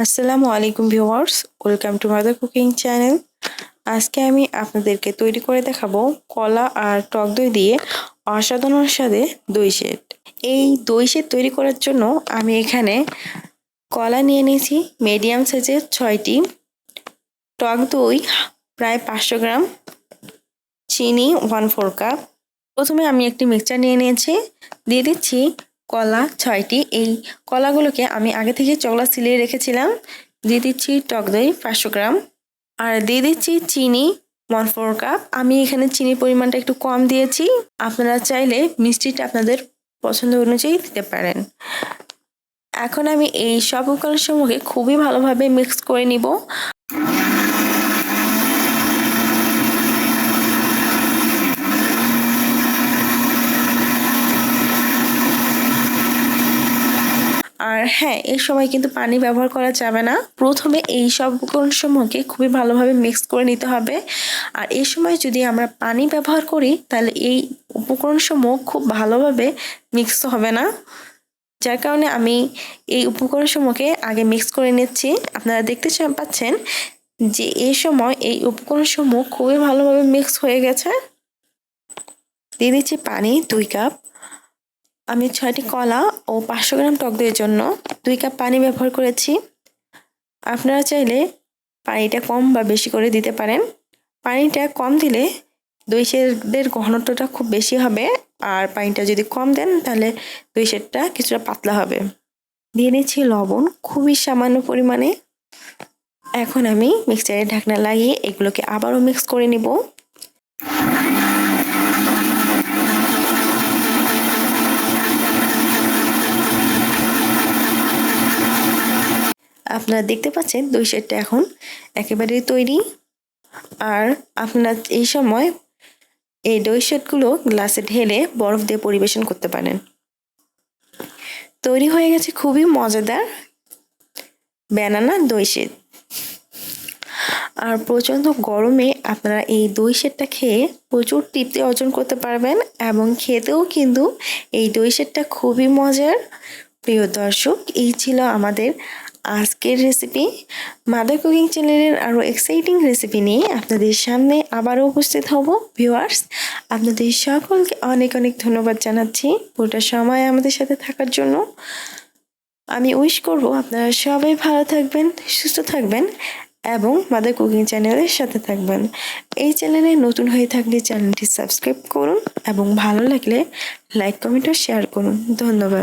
আসসালামু আলাইকুম viewers, welcome to mother cooking channel. আজকে আমি আপনাদেরকে তৈরি করে দেখাবো কলা আর টক দই দিয়ে অসাধারণ স্বাদে দই সেট। এই দই সেট তৈরি করার জন্য আমি এখানে কলা নিয়ে নিয়েছি মিডিয়াম সাইজের 6টি, টক দই প্রায় 500 গ্রাম, চিনি 1/4 কাপ। প্রথমে আমি একটি মিক্সচার নিয়ে নিয়েছি, দিয়ে দিচ্ছি কলা 6টি। এই কলাগুলোকে আমি আগে থেকে চকলা সিলিয়ে রেখেছিলাম। দিয়ে দিচ্ছি টক দই 500 গ্রাম, আর দিয়ে দিচ্ছি চিনি 1/4 কাপ। আমি এখানে চিনির পরিমাণটা একটু কম দিয়েছি, আপনারা চাইলে মিষ্টিটা আপনাদের পছন্দ অনুযায়ী দিতে পারেন। এখন আমি এই সব উপকরণসমূহকে খুবই ভালোভাবে মিক্স করে নিব। আর হ্যাঁ, এই সময় কিন্তু পানি ব্যবহার করা যাবে না। প্রথমে এই সব উপকরণসমূহকে খুবই ভালোভাবে মিক্স করে নিতে হবে। আর এই সময় যদি আমরা পানি ব্যবহার করি তাহলে এই উপকরণসমূহ খুব ভালোভাবে মিক্স হবে না, যার কারণে আমি এই উপকরণসমূহকে আগে মিক্স করে নিচ্ছি। আপনারা দেখতে পাচ্ছেন যে এই সময় এই উপকরণসমূহ খুবই ভালোভাবে মিক্স হয়ে গেছে। দিয়ে দিচ্ছি পানি 2 কাপ। আমি 6টি কলা ও 500 গ্রাম টক দইয়ের জন্য 2 কাপ পানি ব্যবহার করেছি। আপনারা চাইলে পানিটা কম বা বেশি করে দিতে পারেন। পানিটা কম দিলে দই সেটের ঘনত্বটা খুব বেশি হবে, আর পানিটা যদি কম দেন তাহলে দই সেটটা কিছুটা পাতলা হবে। দিয়ে নিচ্ছি লবণ খুবই সামান্য পরিমাণে। এখন আমি মিক্সচারের ঢাকনা লাগিয়ে এগুলোকে আবারও মিক্স করে নিব। আপনারা দেখতে পাচ্ছেন দই সেটটা এখন একেবারেই তৈরি। আর আপনারা এই সময় এই দই সেটগুলো গ্লাসে ঢেলে বরফ দিয়ে পরিবেশন করতে পারেন। তৈরি হয়ে গেছে খুবই মজাদার ব্যানানা দই সেট। আর প্রচণ্ড গরমে আপনারা এই দই সেটটা খেয়ে প্রচুর তৃপ্তি অর্জন করতে পারবেন, এবং খেতেও কিন্তু এই দই সেটটা খুবই মজার। প্রিয় দর্শক, এই ছিল আমাদের আজকের রেসিপি। মাদার কুকিং চ্যানেলের আরও এক্সাইটিং রেসিপি নিয়ে আপনাদের সামনে আবারও উপস্থিত হব। ভিউয়ার্স, আপনাদের সকলকে অনেক অনেক ধন্যবাদ জানাচ্ছি পুরোটা সময় আমাদের সাথে থাকার জন্য। আমি উইশ করব আপনারা সবাই ভালো থাকবেন, সুস্থ থাকবেন এবং মাদার কুকিং চ্যানেলের সাথে থাকবেন। এই চ্যানেলে নতুন হয়ে থাকলে চ্যানেলটি সাবস্ক্রাইব করুন এবং ভালো লাগলে লাইক, কমেন্ট ও শেয়ার করুন। ধন্যবাদ।